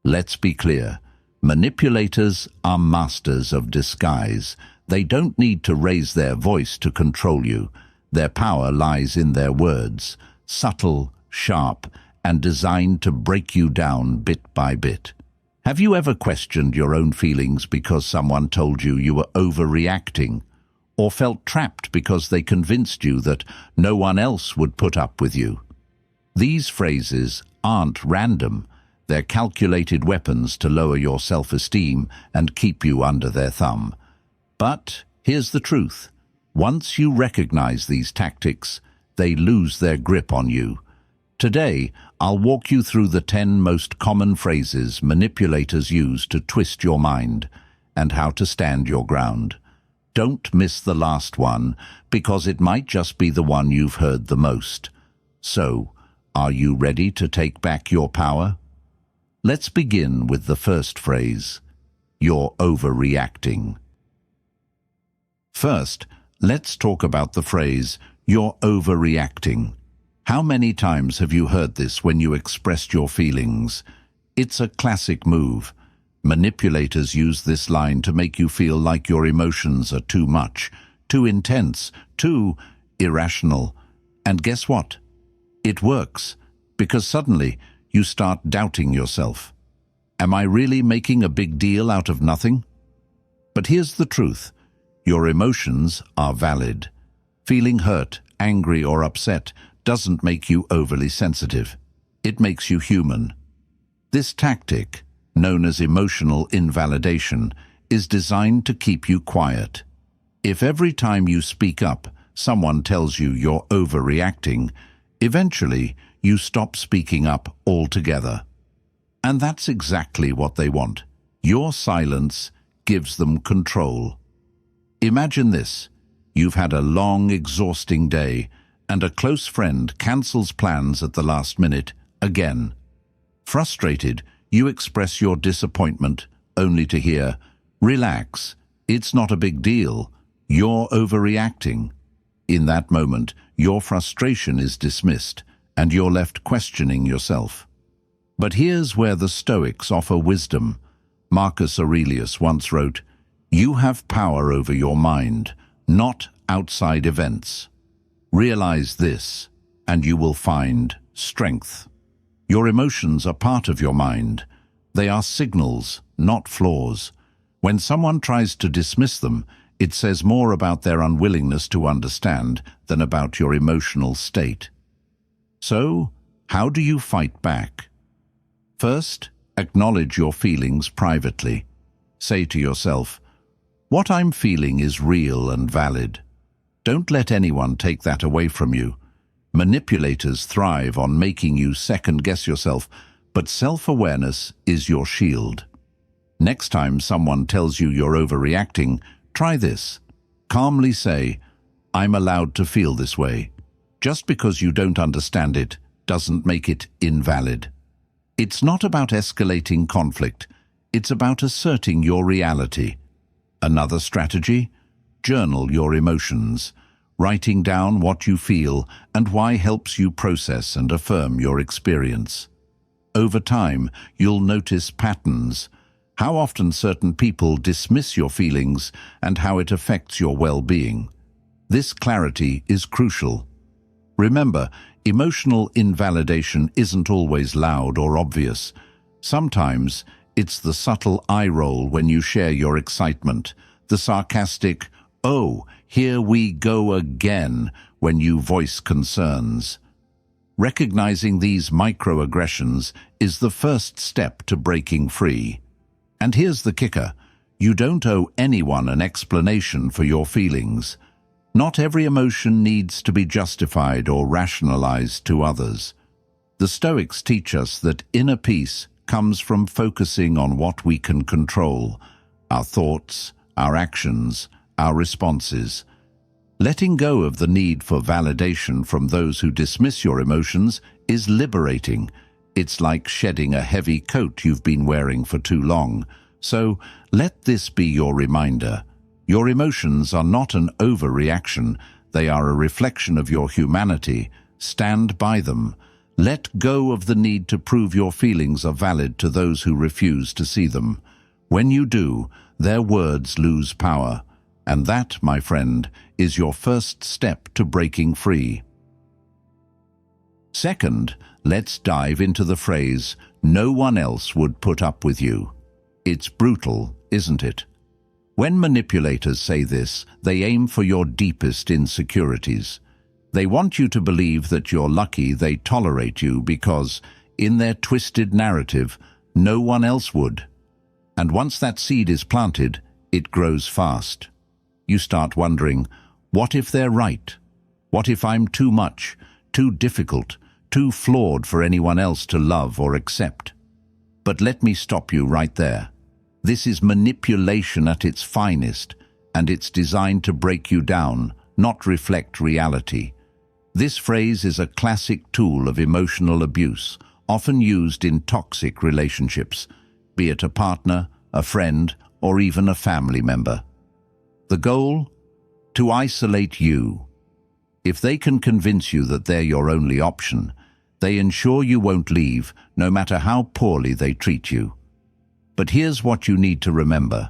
Let's be clear. Manipulators are masters of disguise. They don't need to raise their voice to control you. Their power lies in their words, subtle, sharp, and designed to break you down bit by bit. Have you ever questioned your own feelings because someone told you you were overreacting? Or felt trapped because they convinced you that no one else would put up with you? These phrases aren't random. They're calculated weapons to lower your self-esteem and keep you under their thumb. But here's the truth. Once you recognize these tactics, they lose their grip on you. Today, I'll walk you through the 10 most common phrases manipulators use to twist your mind and how to stand your ground. Don't miss the last one, because it might just be the one you've heard the most. So, are you ready to take back your power? Let's begin with the first phrase. You're overreacting. First, let's talk about the phrase, you're overreacting. How many times have you heard this when you expressed your feelings? It's a classic move. Manipulators use this line to make you feel like your emotions are too much, too intense, too irrational. And guess what? It works, because suddenly you start doubting yourself. Am I really making a big deal out of nothing? But here's the truth. Your emotions are valid. Feeling hurt, angry, or upset doesn't make you overly sensitive. It makes you human. This tactic, known as emotional invalidation, is designed to keep you quiet. If every time you speak up, someone tells you you're overreacting, eventually you stop speaking up altogether. And that's exactly what they want. Your silence gives them control. Imagine this. You've had a long, exhausting day, and a close friend cancels plans at the last minute again. Frustrated, you express your disappointment, only to hear, "Relax, it's not a big deal. You're overreacting." In that moment, your frustration is dismissed, and you're left questioning yourself. But here's where the Stoics offer wisdom. Marcus Aurelius once wrote, "You have power over your mind, not outside events. Realize this, and you will find strength." Your emotions are part of your mind. They are signals, not flaws. When someone tries to dismiss them, it says more about their unwillingness to understand than about your emotional state. So, how do you fight back? First, acknowledge your feelings privately. Say to yourself, "What I'm feeling is real and valid." Don't let anyone take that away from you. Manipulators thrive on making you second-guess yourself, but self-awareness is your shield. Next time someone tells you you're overreacting, try this. Calmly say, "I'm allowed to feel this way." Just because you don't understand it doesn't make it invalid. It's not about escalating conflict. It's about asserting your reality. Another strategy? Journal your emotions. Writing down what you feel and why helps you process and affirm your experience. Over time, you'll notice patterns. How often certain people dismiss your feelings and how it affects your well-being. This clarity is crucial. Remember, emotional invalidation isn't always loud or obvious. Sometimes it's the subtle eye roll when you share your excitement, the sarcastic, "Oh, here we go again," when you voice concerns. Recognizing these microaggressions is the first step to breaking free. And here's the kicker. You don't owe anyone an explanation for your feelings. Not every emotion needs to be justified or rationalized to others. The Stoics teach us that inner peace comes from focusing on what we can control, our thoughts, our actions, our responses. Letting go of the need for validation from those who dismiss your emotions is liberating. It's like shedding a heavy coat you've been wearing for too long. So let this be your reminder. Your emotions are not an overreaction. They are a reflection of your humanity. Stand by them. Let go of the need to prove your feelings are valid to those who refuse to see them. When you do, their words lose power. And that, my friend, is your first step to breaking free. Second, let's dive into the phrase, "No one else would put up with you." It's brutal, isn't it? When manipulators say this, they aim for your deepest insecurities. They want you to believe that you're lucky they tolerate you because, in their twisted narrative, no one else would. And once that seed is planted, it grows fast. You start wondering, what if they're right? What if I'm too much, too difficult, too flawed for anyone else to love or accept? But let me stop you right there. This is manipulation at its finest, and it's designed to break you down, not reflect reality. This phrase is a classic tool of emotional abuse, often used in toxic relationships, be it a partner, a friend, or even a family member. The goal? To isolate you. If they can convince you that they're your only option, they ensure you won't leave, no matter how poorly they treat you. But here's what you need to remember.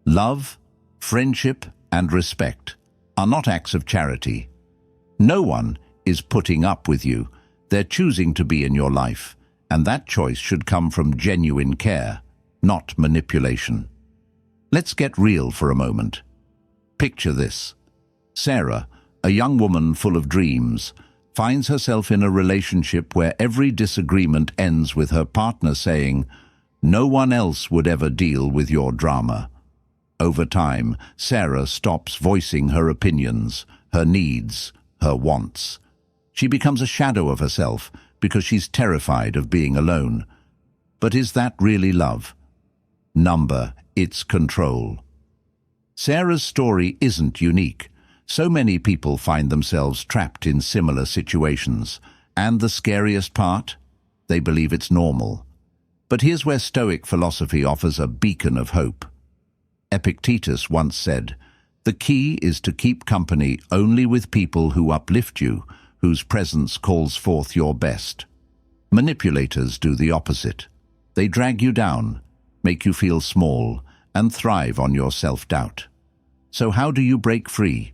Love, friendship, and respect are not acts of charity. No one is putting up with you. They're choosing to be in your life, and that choice should come from genuine care, not manipulation. Let's get real for a moment. Picture this. Sarah, a young woman full of dreams, finds herself in a relationship where every disagreement ends with her partner saying, "No one else would ever deal with your drama." Over time, Sarah stops voicing her opinions, her needs, her wants. She becomes a shadow of herself because she's terrified of being alone. But is that really love? It's control. Sarah's story isn't unique. So many people find themselves trapped in similar situations. And the scariest part? They believe it's normal. But here's where Stoic philosophy offers a beacon of hope. Epictetus once said, "The key is to keep company only with people who uplift you, whose presence calls forth your best." Manipulators do the opposite. They drag you down, make you feel small, and thrive on your self-doubt. So how do you break free?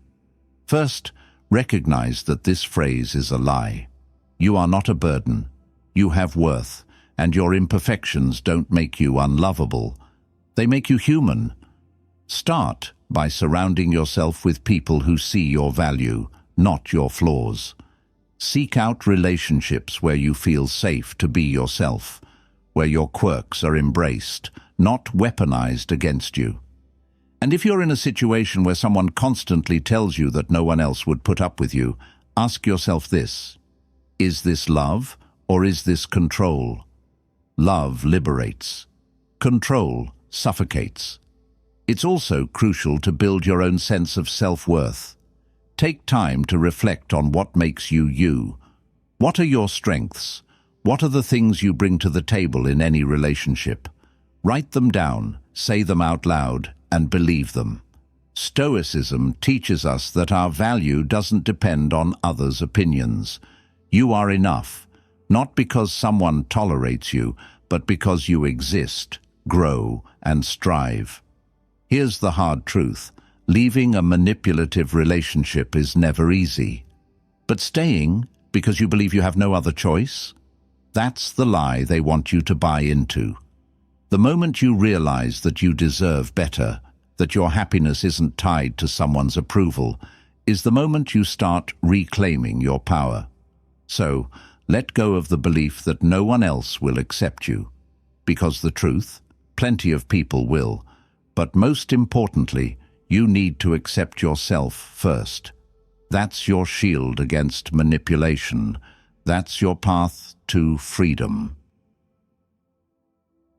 First, recognize that this phrase is a lie. You are not a burden. You have worth, and your imperfections don't make you unlovable. They make you human. Start by surrounding yourself with people who see your value, not your flaws. Seek out relationships where you feel safe to be yourself, where your quirks are embraced, not weaponized against you. And if you're in a situation where someone constantly tells you that no one else would put up with you, ask yourself this: is this love or is this control? Love liberates. Control suffocates. It's also crucial to build your own sense of self-worth. Take time to reflect on what makes you you. What are your strengths? What are the things you bring to the table in any relationship? Write them down, say them out loud, and believe them. Stoicism teaches us that our value doesn't depend on others' opinions. You are enough, not because someone tolerates you, but because you exist, grow, and strive. Here's the hard truth. Leaving a manipulative relationship is never easy. But staying because you believe you have no other choice? That's the lie they want you to buy into. The moment you realize that you deserve better, that your happiness isn't tied to someone's approval, is the moment you start reclaiming your power. So, let go of the belief that no one else will accept you. Because the truth, plenty of people will. But most importantly, you need to accept yourself first. That's your shield against manipulation. That's your path to freedom.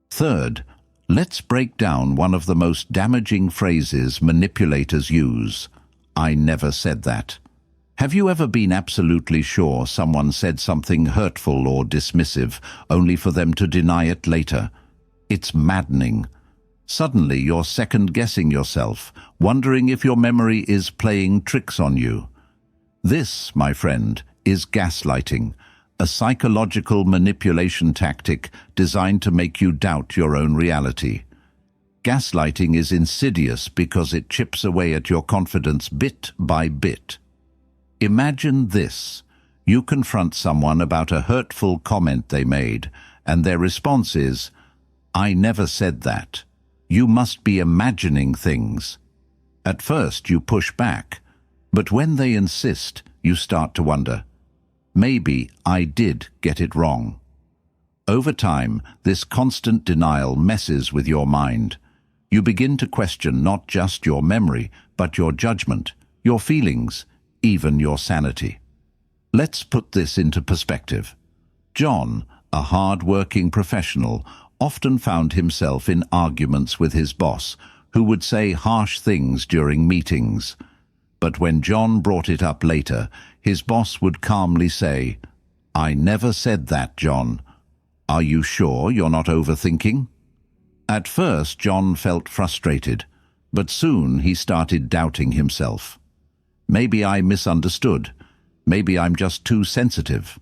Third, let's break down one of the most damaging phrases manipulators use. "I never said that." Have you ever been absolutely sure someone said something hurtful or dismissive, only for them to deny it later? It's maddening. Suddenly you're second-guessing yourself, wondering if your memory is playing tricks on you. This, my friend, is gaslighting, a psychological manipulation tactic designed to make you doubt your own reality. Gaslighting is insidious because it chips away at your confidence bit by bit. Imagine this. You confront someone about a hurtful comment they made, and their response is, "I never said that. You must be imagining things." At first you push back, but when they insist, you start to wonder, maybe I did get it wrong. Over time, this constant denial messes with your mind. You begin to question not just your memory, but your judgment, your feelings, even your sanity. Let's put this into perspective. John, a hard-working professional, often found himself in arguments with his boss, who would say harsh things during meetings. But when John brought it up later, his boss would calmly say, "I never said that, John. Are you sure you're not overthinking?" At first, John felt frustrated, but soon he started doubting himself. Maybe I misunderstood. Maybe I'm just too sensitive.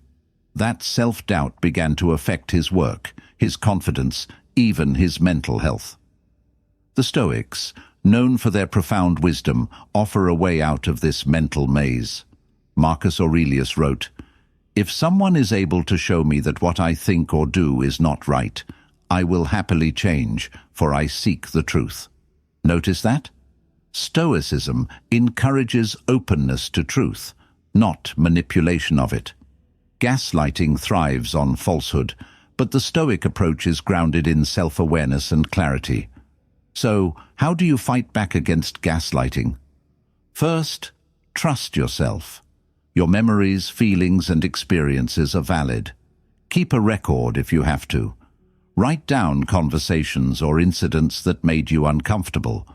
That self-doubt began to affect his work, his confidence, even his mental health. The Stoics, known for their profound wisdom, offer a way out of this mental maze. Marcus Aurelius wrote, "If someone is able to show me that what I think or do is not right, I will happily change, for I seek the truth." Notice that? Stoicism encourages openness to truth, not manipulation of it. Gaslighting thrives on falsehood, but the Stoic approach is grounded in self-awareness and clarity. So, how do you fight back against gaslighting? First, trust yourself. Your memories, feelings, and experiences are valid. Keep a record if you have to. Write down conversations or incidents that made you uncomfortable.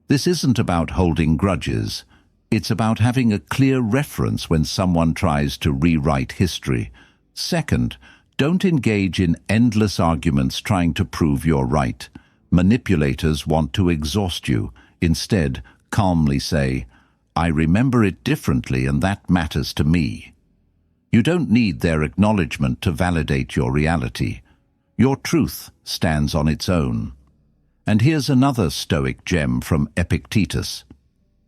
This isn't about holding grudges. It's about having a clear reference when someone tries to rewrite history. Second, don't engage in endless arguments trying to prove you're right. Manipulators want to exhaust you. Instead, calmly say, "I remember it differently and that matters to me." You don't need their acknowledgement to validate your reality. Your truth stands on its own. And here's another Stoic gem from Epictetus.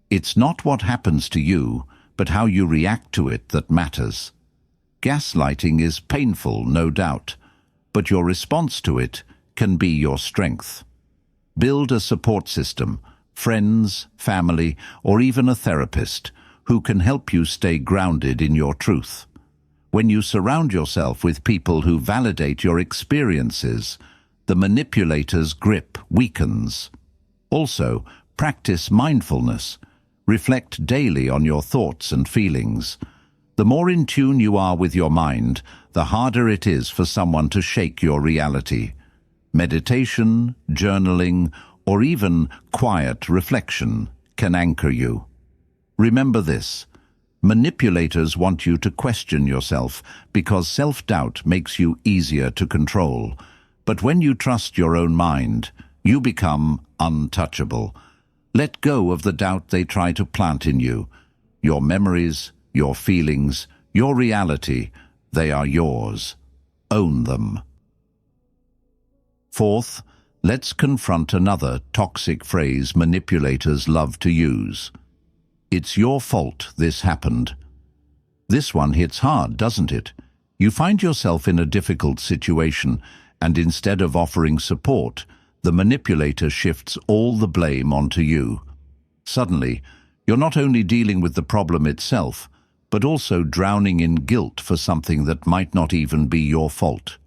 It's not what happens to you, but how you react to it that matters. Gaslighting is painful, no doubt, but your response to it can be your strength. Build a support system, friends, family, or even a therapist who can help you stay grounded in your truth. When you surround yourself with people who validate your experiences, the manipulator's grip weakens. Also, practice mindfulness. Reflect daily on your thoughts and feelings. The more in tune you are with your mind, the harder it is for someone to shake your reality. Meditation, journaling, or even quiet reflection can anchor you. Remember this. Manipulators want you to question yourself because self-doubt makes you easier to control. But when you trust your own mind, you become untouchable. Let go of the doubt they try to plant in you. Your memories, your feelings, your reality, they are yours. Own them. Fourth, let's confront another toxic phrase manipulators love to use. It's your fault this happened. This one hits hard, doesn't it? You find yourself in a difficult situation, and instead of offering support, the manipulator shifts all the blame onto you. Suddenly, you're not only dealing with the problem itself, but also drowning in guilt for something that might not even be your fault.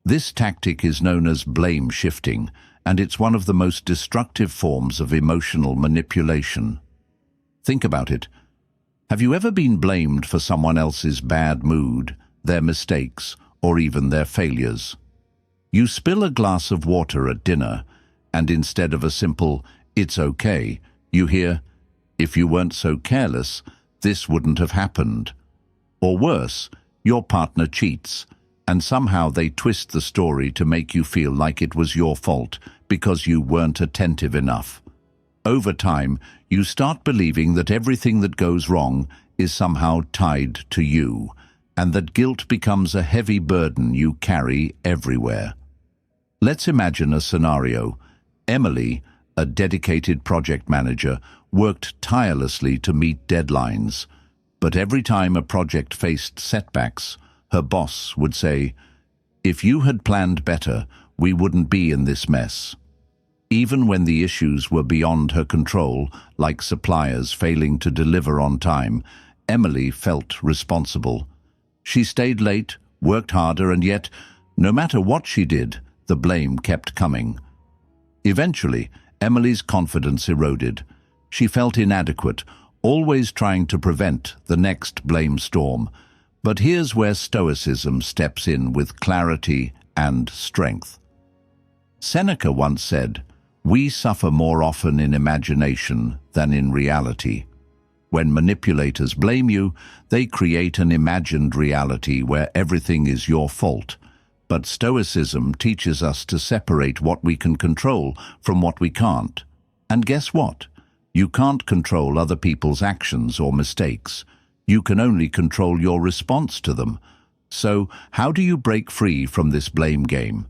This tactic is known as blame shifting, and it's one of the most destructive forms of emotional manipulation. Think about it. Have you ever been blamed for someone else's bad mood, their mistakes, or even their failures? You spill a glass of water at dinner, and instead of a simple, "It's okay," you hear, "If you weren't so careless, this wouldn't have happened." Or worse, your partner cheats, and somehow they twist the story to make you feel like it was your fault because you weren't attentive enough. Over time, you start believing that everything that goes wrong is somehow tied to you. and that guilt becomes a heavy burden you carry everywhere. Let's imagine a scenario. Emily, a dedicated project manager, worked tirelessly to meet deadlines, but every time a project faced setbacks, her boss would say, "If you had planned better, we wouldn't be in this mess." Even when the issues were beyond her control, like suppliers failing to deliver on time, Emily felt responsible. She stayed late, worked harder, and yet, no matter what she did, the blame kept coming. Eventually, Emily's confidence eroded. She felt inadequate, always trying to prevent the next blame storm. But here's where Stoicism steps in with clarity and strength. Seneca once said, "We suffer more often in imagination than in reality." When manipulators blame you, they create an imagined reality where everything is your fault. But Stoicism teaches us to separate what we can control from what we can't. And guess what? You can't control other people's actions or mistakes. You can only control your response to them. So, how do you break free from this blame game?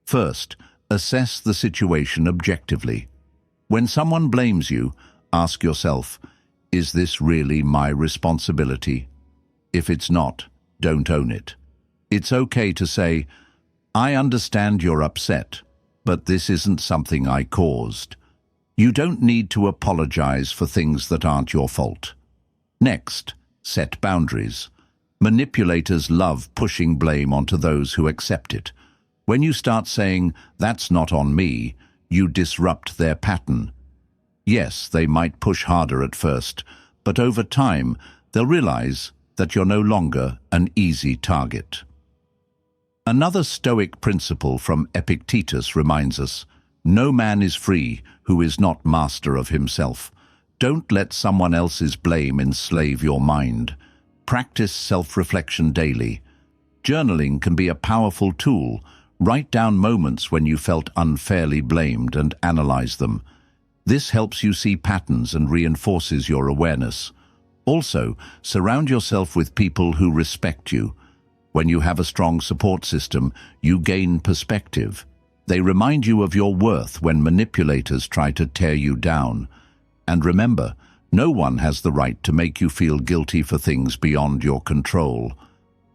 First, assess the situation objectively. When someone blames you, ask yourself, is this really my responsibility? If it's not, don't own it. It's okay to say, "I understand you're upset, but this isn't something I caused." You don't need to apologize for things that aren't your fault. Next, set boundaries. Manipulators love pushing blame onto those who accept it. When you start saying, "That's not on me," you disrupt their pattern. Yes, they might push harder at first, but over time, they'll realize that you're no longer an easy target. Another Stoic principle from Epictetus reminds us, "No man is free who is not master of himself." Don't let someone else's blame enslave your mind. Practice self-reflection daily. Journaling can be a powerful tool. Write down moments when you felt unfairly blamed and analyze them. This helps you see patterns and reinforces your awareness. Also, surround yourself with people who respect you. When you have a strong support system, you gain perspective. They remind you of your worth when manipulators try to tear you down. And remember, no one has the right to make you feel guilty for things beyond your control.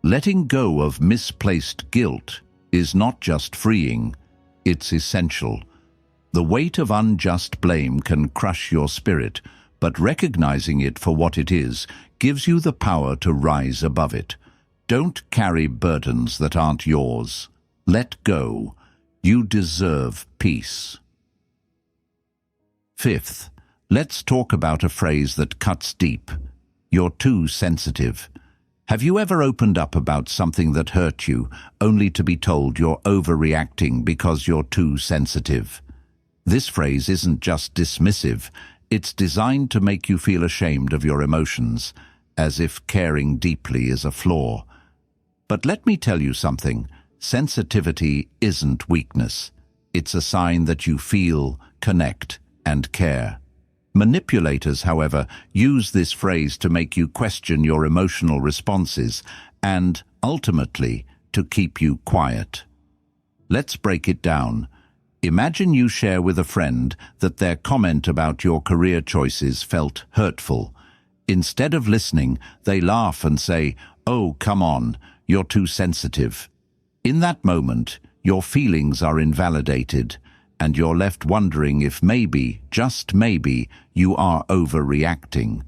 Letting go of misplaced guilt is not just freeing, it's essential. The weight of unjust blame can crush your spirit, but recognizing it for what it is gives you the power to rise above it. Don't carry burdens that aren't yours. Let go. You deserve peace. Fifth, let's talk about a phrase that cuts deep. You're too sensitive. Have you ever opened up about something that hurt you, only to be told you're overreacting because you're too sensitive? This phrase isn't just dismissive, it's designed to make you feel ashamed of your emotions, as if caring deeply is a flaw. But let me tell you something, sensitivity isn't weakness. It's a sign that you feel, connect, and care. Manipulators, however, use this phrase to make you question your emotional responses and, ultimately, to keep you quiet. Let's break it down. Imagine you share with a friend that their comment about your career choices felt hurtful. Instead of listening, they laugh and say, "Oh, come on, you're too sensitive." In that moment, your feelings are invalidated, and you're left wondering if maybe, just maybe, you are overreacting.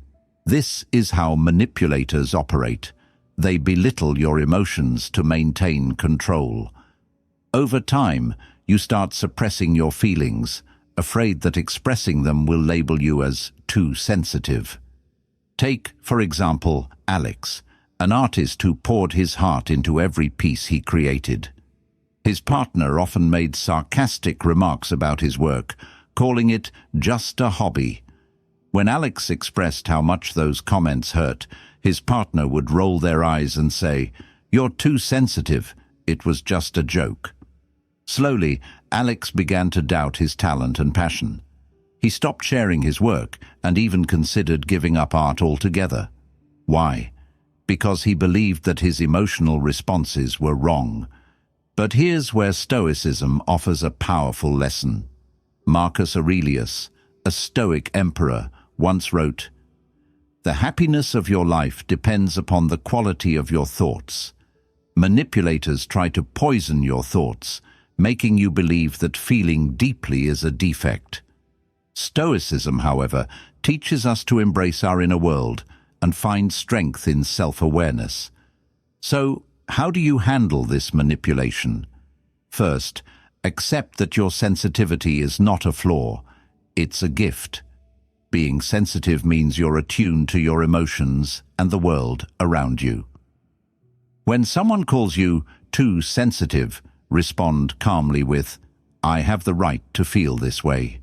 This is how manipulators operate. They belittle your emotions to maintain control. Over time, you start suppressing your feelings, afraid that expressing them will label you as too sensitive. Take, for example, Alex, an artist who poured his heart into every piece he created. His partner often made sarcastic remarks about his work, calling it just a hobby. When Alex expressed how much those comments hurt, his partner would roll their eyes and say, "You're too sensitive, it was just a joke." Slowly, Alex began to doubt his talent and passion. He stopped sharing his work and even considered giving up art altogether. Why? because he believed that his emotional responses were wrong. But here's where Stoicism offers a powerful lesson. Marcus Aurelius, a Stoic emperor, once wrote, "The happiness of your life depends upon the quality of your thoughts. Manipulators try to poison your thoughts, making you believe that feeling deeply is a defect." Stoicism, however, teaches us to embrace our inner world and find strength in self-awareness. So, how do you handle this manipulation? First, accept that your sensitivity is not a flaw, it's a gift. Being sensitive means you're attuned to your emotions and the world around you. When someone calls you too sensitive, respond calmly with, "I have the right to feel this way."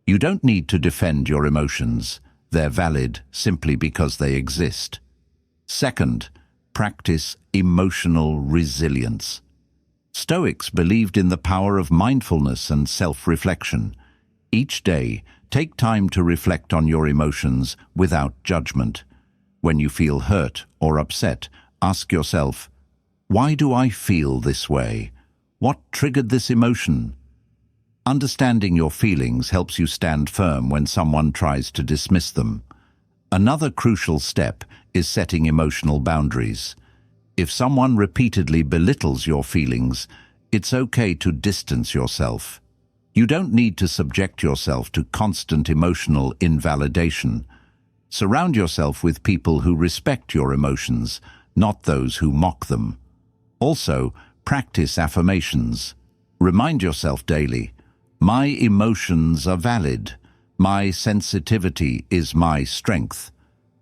You don't need to defend your emotions. They're valid simply because they exist. Second, practice emotional resilience. Stoics believed in the power of mindfulness and self-reflection. Each day, take time to reflect on your emotions without judgment. When you feel hurt or upset, ask yourself, "Why do I feel this way? What triggered this emotion?" Understanding your feelings helps you stand firm when someone tries to dismiss them. Another crucial step is setting emotional boundaries. If someone repeatedly belittles your feelings, it's okay to distance yourself. You don't need to subject yourself to constant emotional invalidation. Surround yourself with people who respect your emotions, not those who mock them. Also, practice affirmations. Remind yourself daily, "My emotions are valid. My sensitivity is my strength."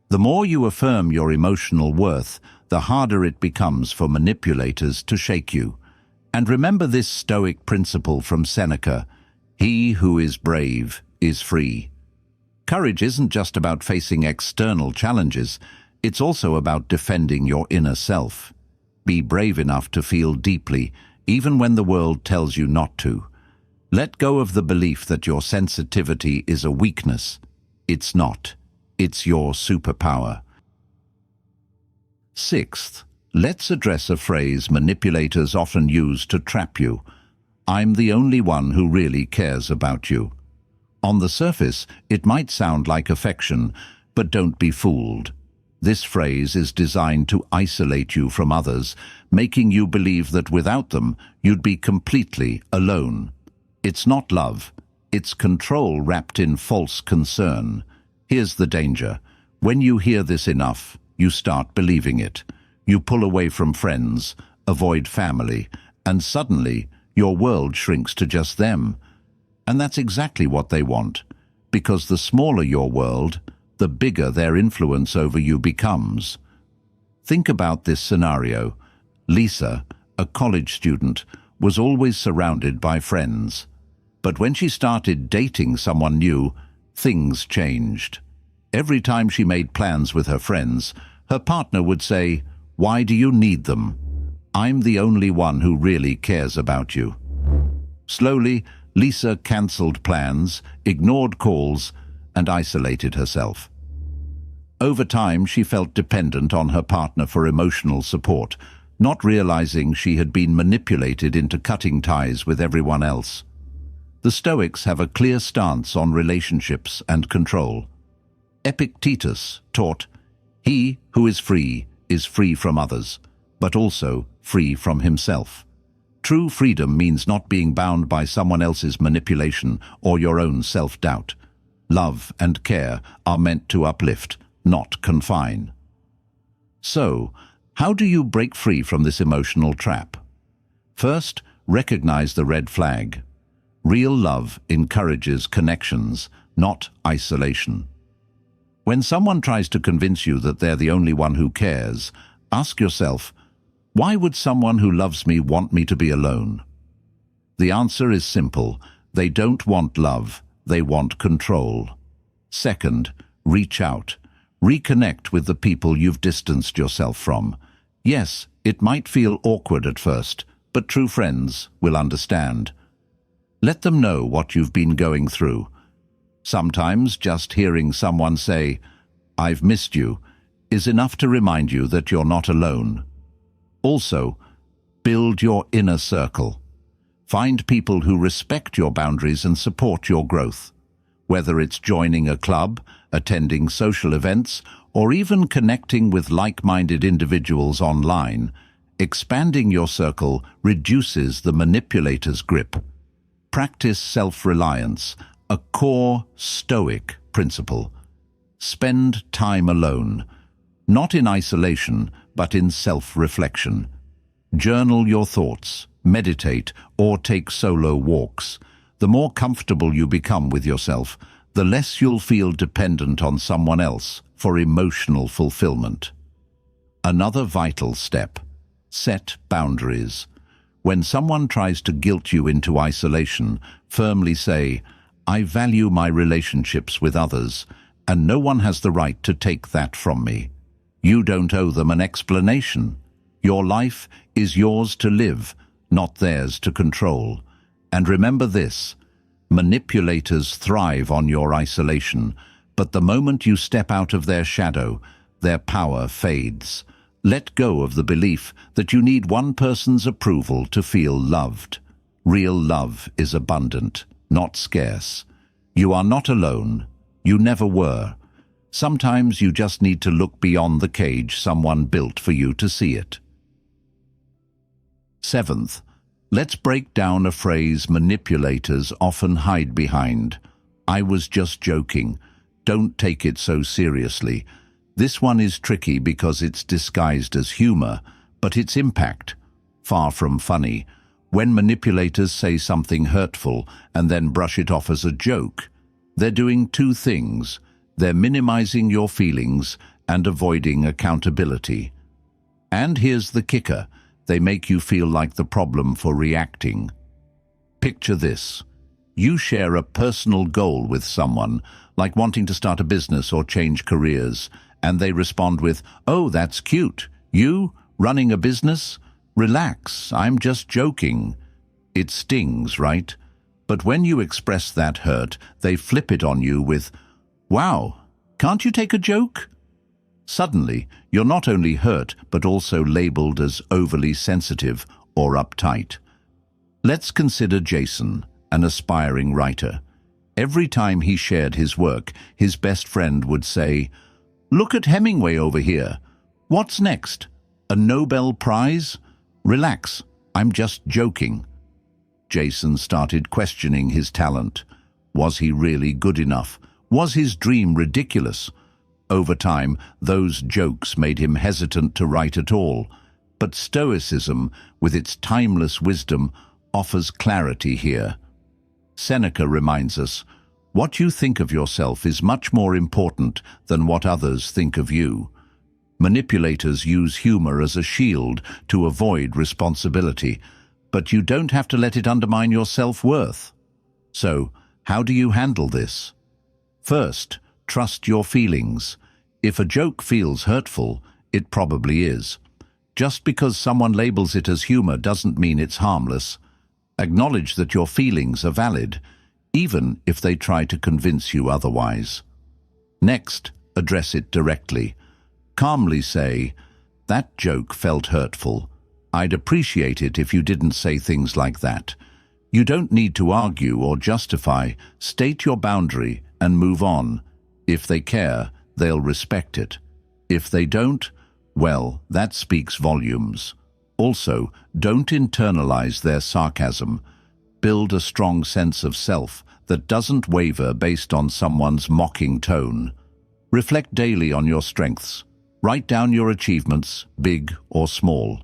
The more you affirm your emotional worth, the harder it becomes for manipulators to shake you. And remember this Stoic principle from Seneca: "He who is brave is free." Courage isn't just about facing external challenges, it's also about defending your inner self. Be brave enough to feel deeply, even when the world tells you not to. Let go of the belief that your sensitivity is a weakness. It's not. It's your superpower. Sixth, let's address a phrase manipulators often use to trap you. "I'm the only one who really cares about you." On the surface, it might sound like affection, but don't be fooled. This phrase is designed to isolate you from others, making you believe that without them, you'd be completely alone. It's not love. It's control wrapped in false concern. Here's the danger. When you hear this enough, you start believing it. You pull away from friends, avoid family, and suddenly your world shrinks to just them. And that's exactly what they want, because the smaller your world, the bigger their influence over you becomes. Think about this scenario. Lisa, a college student, was always surrounded by friends. But when she started dating someone new, things changed. Every time she made plans with her friends, her partner would say, "Why do you need them? I'm the only one who really cares about you." Slowly, Lisa cancelled plans, ignored calls, and isolated herself. Over time, she felt dependent on her partner for emotional support, not realizing she had been manipulated into cutting ties with everyone else. The Stoics have a clear stance on relationships and control. Epictetus taught, "He who is free from others, but also free from himself." True freedom means not being bound by someone else's manipulation or your own self-doubt. Love and care are meant to uplift, not confine. So, how do you break free from this emotional trap? First, recognize the red flag. Real love encourages connections, not isolation. When someone tries to convince you that they're the only one who cares, ask yourself, why would someone who loves me want me to be alone? The answer is simple. They don't want love, they want control. Second, reach out. Reconnect with the people you've distanced yourself from. Yes, it might feel awkward at first, but true friends will understand. Let them know what you've been going through. Sometimes just hearing someone say, "I've missed you," is enough to remind you that you're not alone. Also, build your inner circle. Find people who respect your boundaries and support your growth. Whether it's joining a club, attending social events, or even connecting with like-minded individuals online, expanding your circle reduces the manipulator's grip. Practice self-reliance, a core Stoic principle. Spend time alone, not in isolation, but in self-reflection. Journal your thoughts, meditate, or take solo walks. The more comfortable you become with yourself, the less you'll feel dependent on someone else for emotional fulfillment. Another vital step: set boundaries. When someone tries to guilt you into isolation, firmly say, "I value my relationships with others, and no one has the right to take that from me." You don't owe them an explanation. Your life is yours to live, not theirs to control. And remember this: manipulators thrive on your isolation, but the moment you step out of their shadow, their power fades. Let go of the belief that you need one person's approval to feel loved. Real love is abundant, not scarce. You are not alone. You never were. Sometimes you just need to look beyond the cage someone built for you to see it. Seventh, let's break down a phrase manipulators often hide behind. "I was just joking. Don't take it so seriously." This one is tricky because it's disguised as humor, but its impact, far from funny. When manipulators say something hurtful and then brush it off as a joke, they're doing two things. They're minimizing your feelings and avoiding accountability. And here's the kicker: they make you feel like the problem for reacting. Picture this. You share a personal goal with someone, like wanting to start a business or change careers, and they respond with, "Oh, that's cute. You, running a business? Relax, I'm just joking." It stings, right? But when you express that hurt, they flip it on you with, "Wow, can't you take a joke?" Suddenly, you're not only hurt, but also labeled as overly sensitive or uptight. Let's consider Jason, an aspiring writer. Every time he shared his work, his best friend would say, "Look at Hemingway over here. What's next? A Nobel Prize? Relax, I'm just joking." Jason started questioning his talent. Was he really good enough? Was his dream ridiculous? Over time, those jokes made him hesitant to write at all. But Stoicism, with its timeless wisdom, offers clarity here. Seneca reminds us, "What you think of yourself is much more important than what others think of you." Manipulators use humor as a shield to avoid responsibility, but you don't have to let it undermine your self-worth. So, how do you handle this? First, trust your feelings. If a joke feels hurtful, it probably is. Just because someone labels it as humor doesn't mean it's harmless. Acknowledge that your feelings are valid, even if they try to convince you otherwise. Next, address it directly. Calmly say, "That joke felt hurtful. I'd appreciate it if you didn't say things like that." You don't need to argue or justify. State your boundary and move on. If they care, they'll respect it. If they don't, well, that speaks volumes. Also, don't internalize their sarcasm. Build a strong sense of self that doesn't waver based on someone's mocking tone. Reflect daily on your strengths. Write down your achievements, big or small.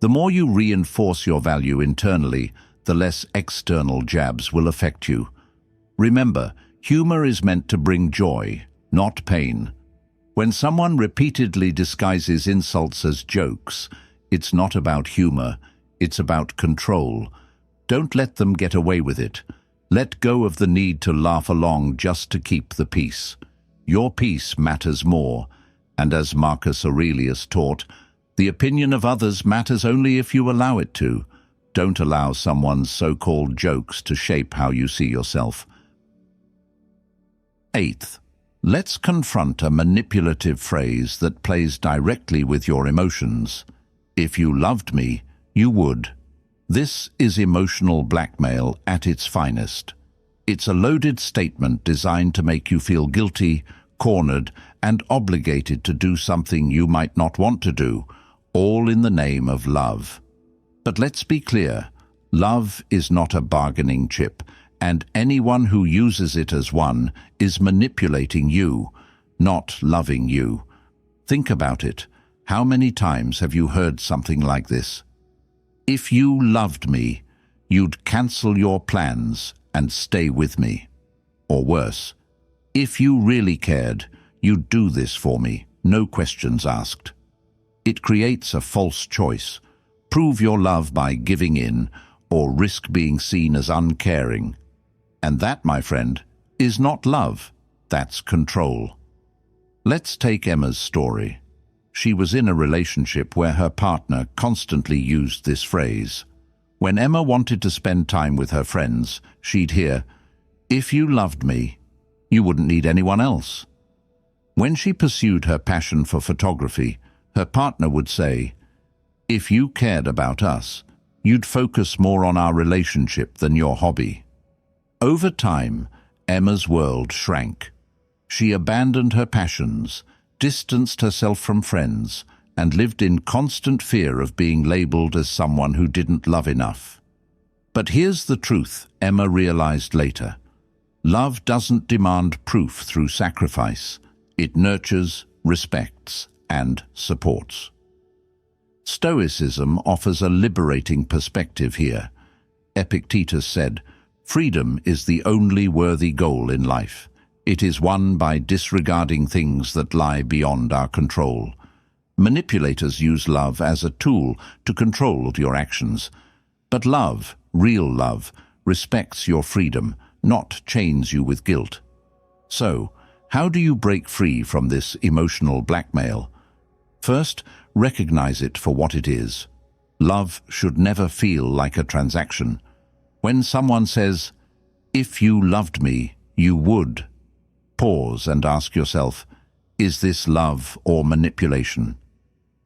The more you reinforce your value internally, the less external jabs will affect you. Remember, humor is meant to bring joy, not pain. When someone repeatedly disguises insults as jokes, it's not about humor, it's about control. Don't let them get away with it. Let go of the need to laugh along just to keep the peace. Your peace matters more, and as Marcus Aurelius taught, the opinion of others matters only if you allow it to. Don't allow someone's so-called jokes to shape how you see yourself. Eighth, Let's confront a manipulative phrase that plays directly with your emotions. If you loved me, you would. This is emotional blackmail at its finest. It's a loaded statement designed to make you feel guilty, cornered, and obligated to do something you might not want to do, all in the name of love. But let's be clear, love is not a bargaining chip, and anyone who uses it as one is manipulating you, not loving you. Think about it. How many times have you heard something like this? If you loved me, you'd cancel your plans and stay with me. Or worse, if you really cared, you'd do this for me, no questions asked. It creates a false choice. Prove your love by giving in, or risk being seen as uncaring. And that, my friend, is not love, that's control. Let's take Emma's story. She was in a relationship where her partner constantly used this phrase. When Emma wanted to spend time with her friends, she'd hear, "If you loved me, you wouldn't need anyone else." When she pursued her passion for photography, her partner would say, "If you cared about us, you'd focus more on our relationship than your hobby." Over time, Emma's world shrank. She abandoned her passions, distanced herself from friends, and lived in constant fear of being labeled as someone who didn't love enough. But here's the truth Emma realized later. Love doesn't demand proof through sacrifice. It nurtures, respects, and supports. Stoicism offers a liberating perspective here. Epictetus said, "Freedom is the only worthy goal in life. It is won by disregarding things that lie beyond our control." Manipulators use love as a tool to control your actions. But love, real love, respects your freedom, not chains you with guilt. So, how do you break free from this emotional blackmail? First, recognize it for what it is. Love should never feel like a transaction. When someone says, "If you loved me, you would," pause and ask yourself, is this love or manipulation?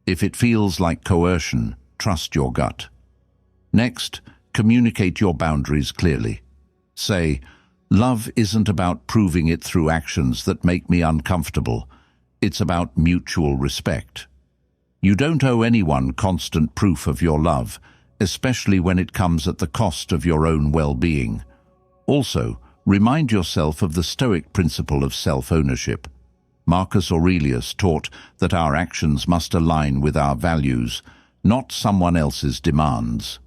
If it feels like coercion, trust your gut. Next, communicate your boundaries clearly. Say, "Love isn't about proving it through actions that make me uncomfortable. It's about mutual respect." You don't owe anyone constant proof of your love, especially when it comes at the cost of your own well-being. Also, remind yourself of the Stoic principle of self-ownership. Marcus Aurelius taught that our actions must align with our values, not someone else's demands.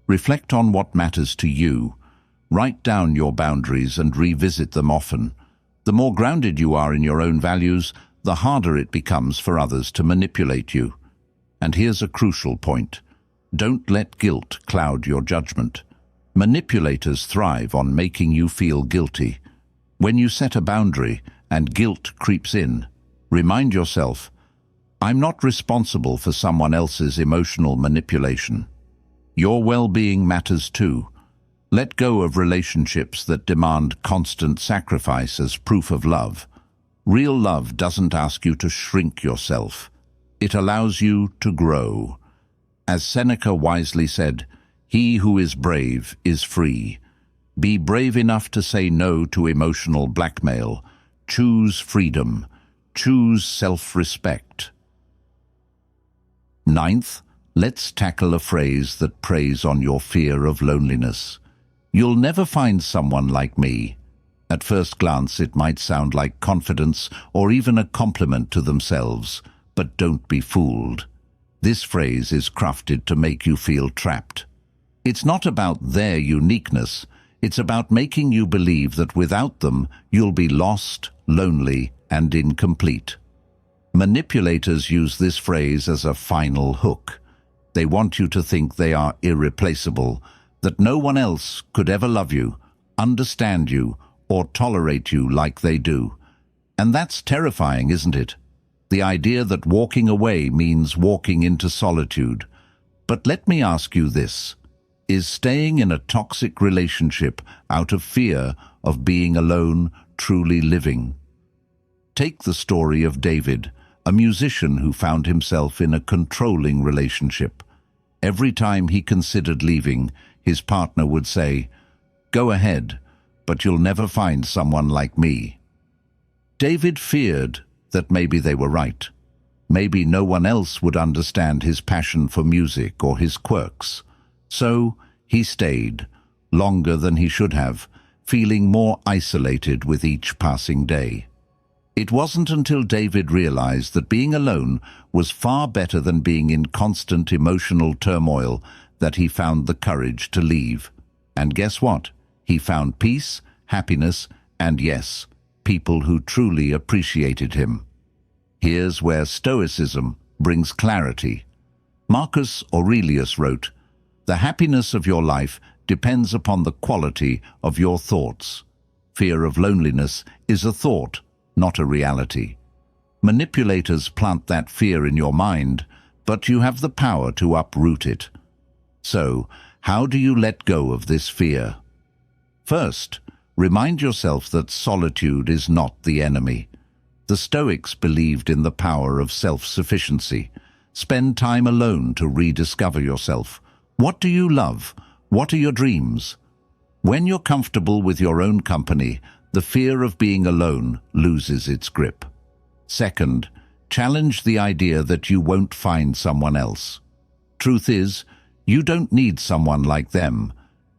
Reflect on what matters to you. Write down your boundaries and revisit them often. The more grounded you are in your own values, the harder it becomes for others to manipulate you. And here's a crucial point. Don't let guilt cloud your judgment. Manipulators thrive on making you feel guilty. When you set a boundary and guilt creeps in, remind yourself, "I'm not responsible for someone else's emotional manipulation." Your well-being matters too. Let go of relationships that demand constant sacrifice as proof of love. Real love doesn't ask you to shrink yourself. It allows you to grow. As Seneca wisely said, "He who is brave is free." Be brave enough to say no to emotional blackmail. Choose freedom. Choose self-respect. Ninth, let's tackle a phrase that preys on your fear of loneliness. You'll never find someone like me. At first glance, it might sound like confidence or even a compliment to themselves, but don't be fooled. This phrase is crafted to make you feel trapped. It's not about their uniqueness. It's about making you believe that without them, you'll be lost, lonely, and incomplete. Manipulators use this phrase as a final hook. They want you to think they are irreplaceable, that no one else could ever love you, understand you, or tolerate you like they do. And that's terrifying, isn't it? The idea that walking away means walking into solitude. But let me ask you this. Is staying in a toxic relationship out of fear of being alone truly living? Take the story of David, a musician who found himself in a controlling relationship. Every time he considered leaving, his partner would say, "Go ahead, but you'll never find someone like me." David feared that maybe they were right. Maybe no one else would understand his passion for music or his quirks. So he stayed, longer than he should have, feeling more isolated with each passing day. It wasn't until David realized that being alone was far better than being in constant emotional turmoil that he found the courage to leave. And guess what? He found peace, happiness, and yes, people who truly appreciated him. Here's where Stoicism brings clarity. Marcus Aurelius wrote, "The happiness of your life depends upon the quality of your thoughts. Fear of loneliness is a thought, not a reality. Manipulators plant that fear in your mind, but you have the power to uproot it. So, how do you let go of this fear? First, remind yourself that solitude is not the enemy. The Stoics believed in the power of self-sufficiency. Spend time alone to rediscover yourself. What do you love? What are your dreams? When you're comfortable with your own company, the fear of being alone loses its grip. Second, challenge the idea that you won't find someone else. Truth is, you don't need someone like them.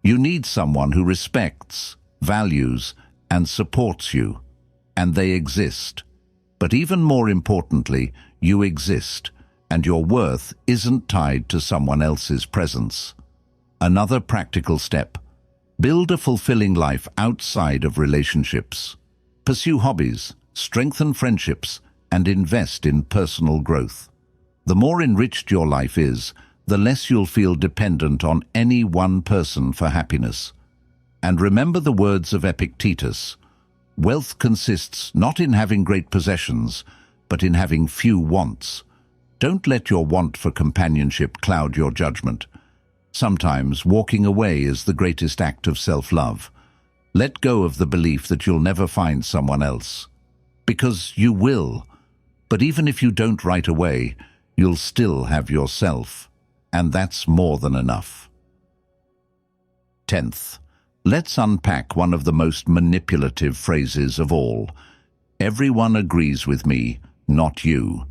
You need someone who respects, values, and supports you. And they exist. But even more importantly, you exist, and your worth isn't tied to someone else's presence. Another practical step: build a fulfilling life outside of relationships. Pursue hobbies, strengthen friendships, and invest in personal growth. The more enriched your life is, the less you'll feel dependent on any one person for happiness. And remember the words of Epictetus: wealth consists not in having great possessions, but in having few wants. Don't let your want for companionship cloud your judgment. Sometimes walking away is the greatest act of self-love. Let go of the belief that you'll never find someone else. Because you will. But even if you don't right away, you'll still have yourself. And that's more than enough. 10th, let's unpack one of the most manipulative phrases of all. Everyone agrees with me, not you.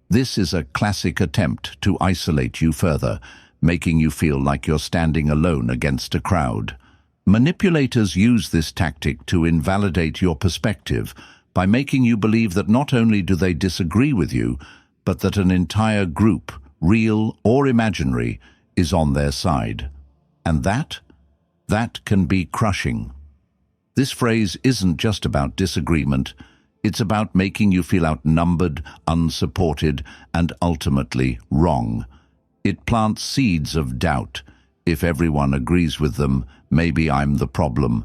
This is a classic attempt to isolate you further, making you feel like you're standing alone against a crowd. Manipulators use this tactic to invalidate your perspective by making you believe that not only do they disagree with you, but that an entire group, real or imaginary, is on their side. And that can be crushing. This phrase isn't just about disagreement. It's about making you feel outnumbered, unsupported, and ultimately wrong. It plants seeds of doubt. If everyone agrees with them, maybe I'm the problem.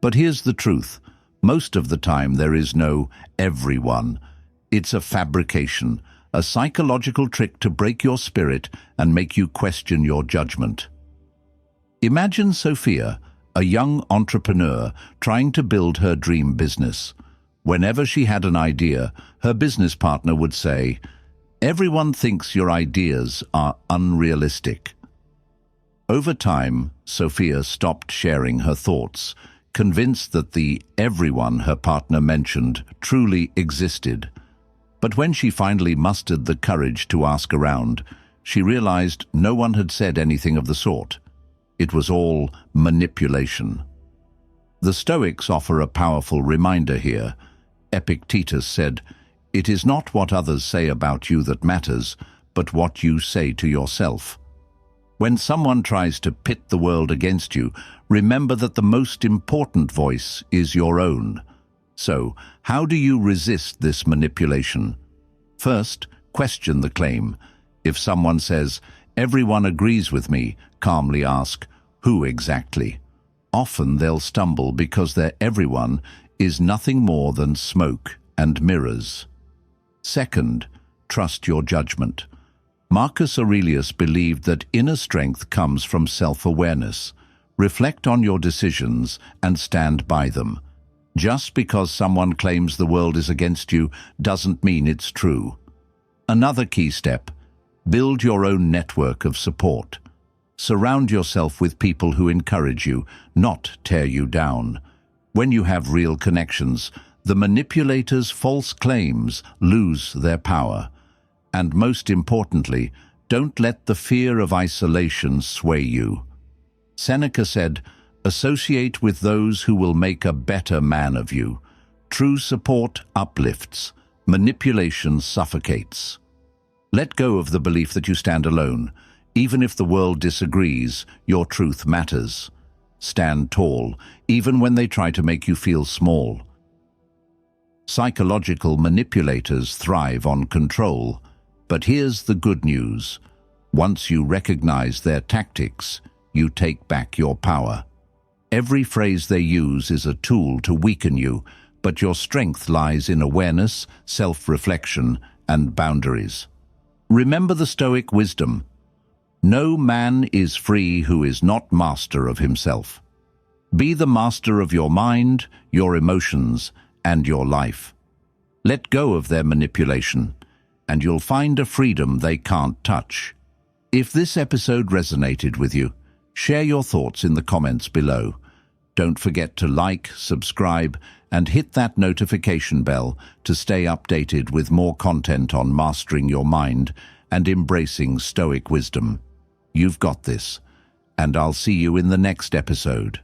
But here's the truth. Most of the time there is no everyone. It's a fabrication, a psychological trick to break your spirit and make you question your judgment. Imagine Sophia, a young entrepreneur trying to build her dream business. Whenever she had an idea, her business partner would say, "Everyone thinks your ideas are unrealistic." Over time, Sophia stopped sharing her thoughts, convinced that the everyone her partner mentioned truly existed. But when she finally mustered the courage to ask around, she realized no one had said anything of the sort. It was all manipulation. The Stoics offer a powerful reminder here. Epictetus said, "It is not what others say about you that matters, but what you say to yourself." When someone tries to pit the world against you, remember that the most important voice is your own. So, how do you resist this manipulation? First, question the claim. If someone says, "Everyone agrees with me," calmly ask, "Who exactly?" Often they'll stumble because their everyone is nothing more than smoke and mirrors. Second, trust your judgment. Marcus Aurelius believed that inner strength comes from self-awareness. Reflect on your decisions and stand by them. Just because someone claims the world is against you doesn't mean it's true. Another key step: build your own network of support. Surround yourself with people who encourage you, not tear you down. When you have real connections, the manipulators' false claims lose their power. And most importantly, don't let the fear of isolation sway you. Seneca said, "Associate with those who will make a better man of you." True support uplifts, manipulation suffocates. Let go of the belief that you stand alone. Even if the world disagrees, your truth matters. Stand tall, even when they try to make you feel small. Psychological manipulators thrive on control, but here's the good news. Once you recognize their tactics, you take back your power. Every phrase they use is a tool to weaken you, but your strength lies in awareness, self-reflection, and boundaries. Remember the Stoic wisdom: no man is free who is not master of himself. Be the master of your mind, your emotions, and your life. Let go of their manipulation, and you'll find a freedom they can't touch. If this episode resonated with you, share your thoughts in the comments below. Don't forget to like, subscribe, and hit that notification bell to stay updated with more content on mastering your mind and embracing Stoic wisdom. You've got this, and I'll see you in the next episode.